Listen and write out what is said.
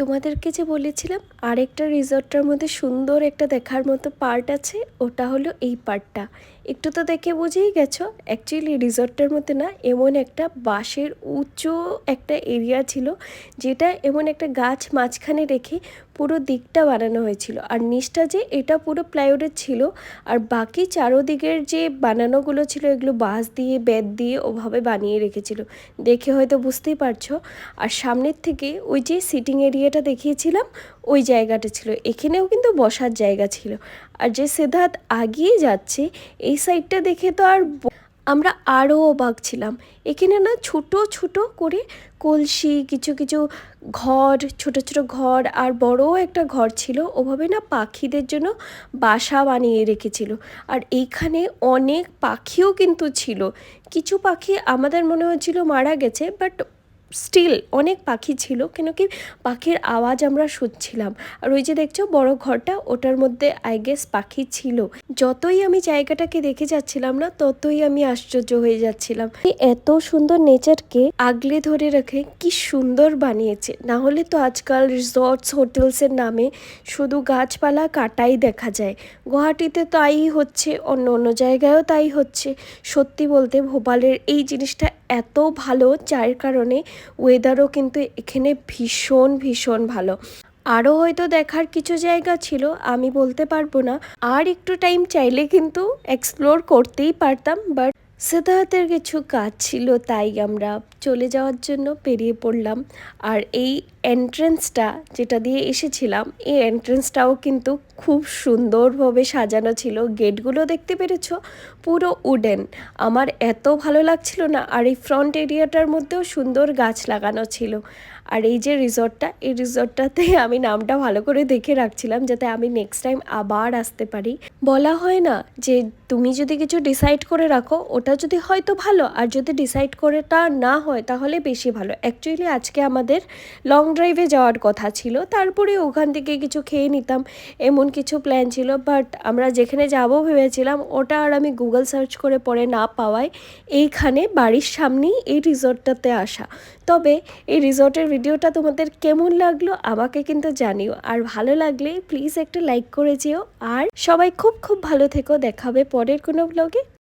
তোমাদেরকে যে বলেছিলাম আরেকটা রিসর্টটার মধ্যে সুন্দর একটা দেখার মতো পার্ট আছে, ওটা হলো এই পার্টটা। একটু তো দেখে বুঝেই গেছো, অ্যাকচুয়ালি রিসর্টটার মধ্যে না এমন একটা বাঁশের উঁচু একটা এরিয়া ছিল, যেটা এমন একটা গাছ মাঝখানে রেখে পুরো দিকটা বানানো হয়েছিল। আর নিচটা যে এটা পুরো প্লাইউডের ছিল, আর বাকি চারোদিকের যে বানানোগুলো ছিল এগুলো বাঁশ দিয়ে বেত দিয়ে ওভাবে বানিয়ে রেখেছিল। দেখে হয়তো বুঝতেই পারছো। আর সামনের থেকে ওই যে সিটিং এরিয়াটা দেখিয়েছিলাম, ওই জায়গাটা ছিল। এখানেও কিন্তু বসার জায়গা ছিল। আর যে সিদ্ধার্থ আগিয়ে যাচ্ছে এই সাইডটা দেখে তো আর আমরা আরও অবাক ছিলাম। এখানে না ছোট ছোট করে কলসি, কিছু কিছু ঘর, ছোট ছোট ঘর আর বড়ও একটা ঘর ছিল, ওভাবে না পাখিদের জন্য বাসা বানিয়ে রেখেছিল। আর এইখানে অনেক পাখিও কিন্তু ছিল। কিছু পাখি আমাদের মনে হচ্ছিল মারা গেছে, বাট স্টিল অনেক পাখি ছিল, কেন কি পাখির আওয়াজ আমরা শুনছিলাম। আর ওই যে দেখছো বড় ঘরটা, ওটার মধ্যে আই গেস পাখি ছিল। যতই আমি জায়গাটাকে দেখে যাচ্ছিলাম না, ততই আমি আশ্চর্য হয়ে যাচ্ছিলাম। এত সুন্দর নেচারকে আগলে ধরে রেখে কি সুন্দর বানিয়েছে। না হলে তো আজকাল রিসর্টস হোটেলসের নামে শুধু গাছপালা কাটাই দেখা যায়। গুয়াহাটিতে তাই হচ্ছে, অন্য অন্য জায়গায়ও তাই হচ্ছে। সত্যি বলতে ভোপালের এই জিনিসটা এত ভালো, যার কারণে ওয়েদারও কিন্তু এখানে ভীষণ ভীষণ ভালো। আরও হয়তো দেখার কিছু জায়গা ছিল, আমি বলতে পারবো না। আর একটু টাইম চাইলে কিন্তু এক্সপ্লোর করতেই পারতাম, বাট সিদ্ধার্থের কিছু কাজ ছিল, তাই আমরা চলে যাওয়ার জন্য বেরিয়ে পড়লাম। আর এই এন্ট্রেন্সটা যেটা দিয়ে এসেছিলাম, এই এন্ট্রেন্সটাও কিন্তু খুব সুন্দরভাবে সাজানো ছিল। গেটগুলো দেখতে পেরেছো, পুরো উডেন। আমার এত ভালো লাগছিল না। আর এই ফ্রন্ট এরিয়াটার মধ্যেও সুন্দর গাছ লাগানো ছিল। আর এই যে রিসর্টটা, এই রিসর্টটাতে আমি নামটা ভালো করে দেখে রাখছিলাম, যাতে আমি নেক্সট টাইম আবার আসতে পারি। বলা হয় না যে তুমি যদি কিছু ডিসাইড করে রাখো, ওটা যদি হয় তো ভালো, আর যদি ডিসাইড করে তা না হয় তাহলে বেশি ভালো। অ্যাকচুয়ালি আজকে আমাদের লং ড্রাইভে যাওয়ার কথা ছিল, তারপরে ওখান থেকে কিছু খেয়ে নিতাম, এমন কিছু প্ল্যান ছিল। বাট আমরা যেখানে যাব ভেবেছিলাম, ওটা আর আমি গুগল সার্চ করে পরে না পাওয়ায় এইখানে বাড়ির সামনেই এই রিসর্টটাতে আসা। তবে এই রিসর্টের ভিডিওটা তোমাদের কেমন লাগলো আমাকে কিন্তু জানিও। আর ভালো লাগলে প্লিজ একটা লাইক করে যেও। আর সবাই খুব খুব ভালো থেকো। দেখা হবে পরের কোনো ব্লগে।